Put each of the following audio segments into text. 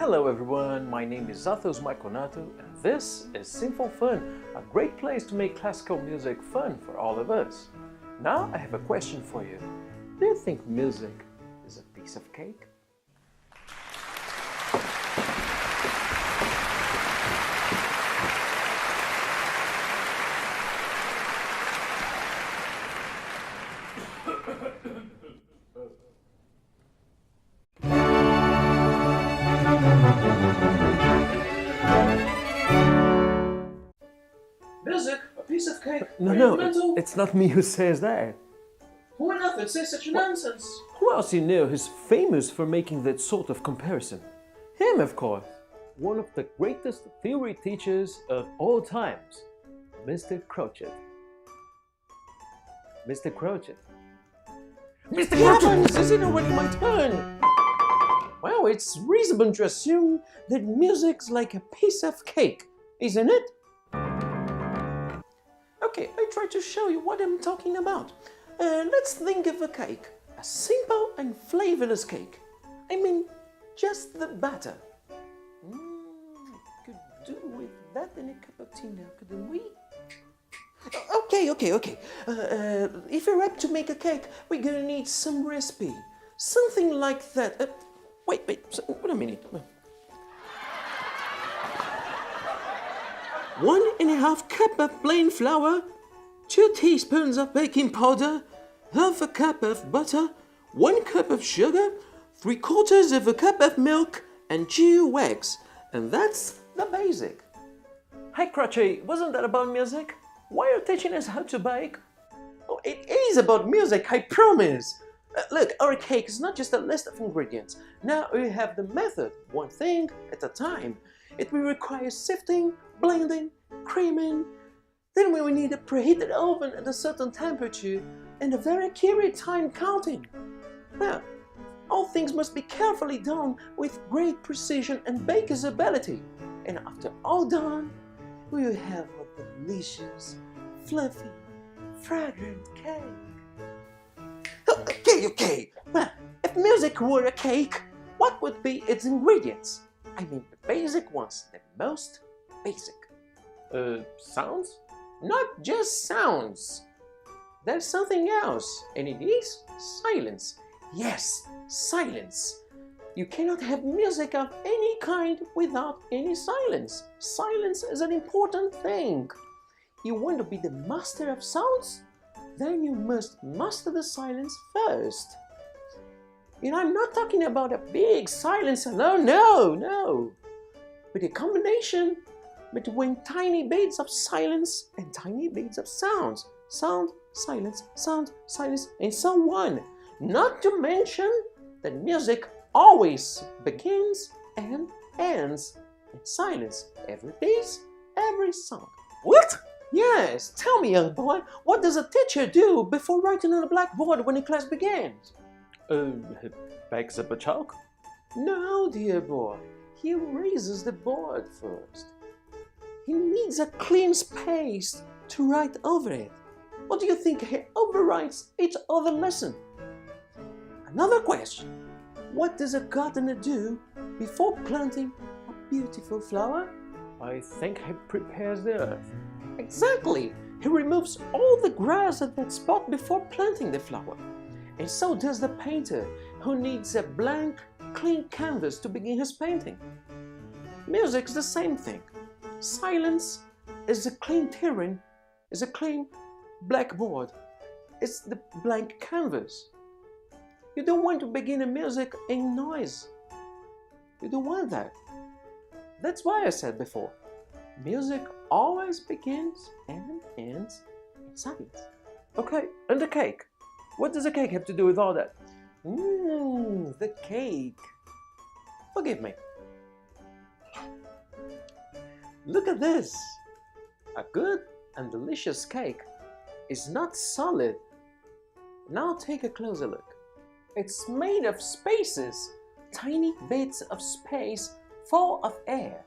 Hello everyone, my name is Athos Maikonato and this is Simple Fun, a great place to make classical music fun for all of us. Now I have a question for you. Do you think music is a piece of cake? Music? A piece of cake? No, mental? it's not me who says that. Who on earth would say such nonsense? Who else you know who's famous for making that sort of comparison? Him, of course. One of the greatest theory teachers of all times, Mr. Crouchet. Mr. Crouchet. Mr. Crouchet! Is it already my turn? Well, it's reasonable to assume that music's like a piece of cake, isn't it? Okay, I try to show you what I'm talking about. Let's think of a cake. A simple and flavorless cake. I mean, just the batter. Could do with that in a cup of tea now, couldn't we? Okay. If you're up to make a cake, we're gonna need some recipe. Something like that. Wait a minute. 1.5 cup of plain flour, 2 teaspoons of baking powder, half a cup of butter, 1 cup of sugar, 3/4 of a cup of milk, and 2 eggs. And that's the basic. Hey Crouchet, wasn't that about music? Why are you teaching us how to bake? Oh, it is about music, I promise. Look, our cake is not just a list of ingredients. Now we have the method, one thing at a time. It will require sifting, blending, creaming. Then we will need a preheated oven at a certain temperature and a very accurate time counting. Now, all things must be carefully done with great precision and baker's ability. And after all done, we will have a delicious, fluffy, fragrant cake. Okay. Well, if music were a cake, what would be its ingredients? I mean the basic ones, the most basic. Sounds? Not just sounds. There's something else, and it is silence. Yes, silence. You cannot have music of any kind without any silence. Silence is an important thing. You want to be the master of sounds? Then you must master the silence first. You know, I'm not talking about a big silence alone, no. But a combination between tiny bits of silence and tiny bits of sounds. Sound, silence, and so on. Not to mention that music always begins and ends in silence. Every piece, every song. What? Yes, tell me, young boy, what does a teacher do before writing on a blackboard when the class begins? Bakes up a chalk? No, dear boy, he erases the board first. He needs a clean space to write over it. Or do you think he overwrites each other lesson? Another question. What does a gardener do before planting a beautiful flower? I think he prepares the earth. Exactly! He removes all the grass at that spot before planting the flower. And so does the painter, who needs a blank, clean canvas to begin his painting. Music's the same thing. Silence is a clean terrain, is a clean blackboard. It's the blank canvas. You don't want to begin a music in noise. You don't want that. That's why I said before, music always begins and ends in silence. Okay, and the cake? What does a cake have to do with all that? The cake. Forgive me. Look at this. A good and delicious cake is not solid. Now take a closer look. It's made of spaces, tiny bits of space full of air.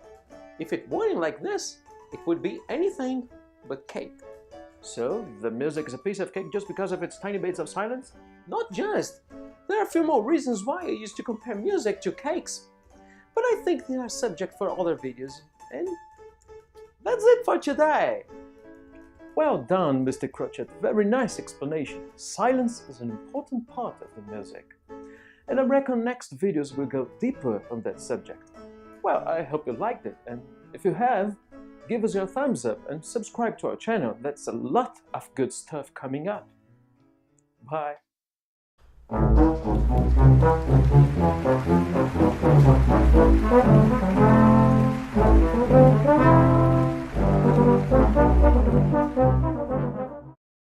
If it weren't like this, it would be anything but cake. So, the music is a piece of cake just because of its tiny bits of silence? Not just. There are a few more reasons why I used to compare music to cakes. but I think they are subject for other videos. And that's it for today. Well done, Mr. Crotchet. Very nice explanation. Silence is an important part of the music. And I reckon next videos will go deeper on that subject. Well, I hope you liked it, and if you have, give us your thumbs up and subscribe to our channel. That's a lot of good stuff coming up. Bye.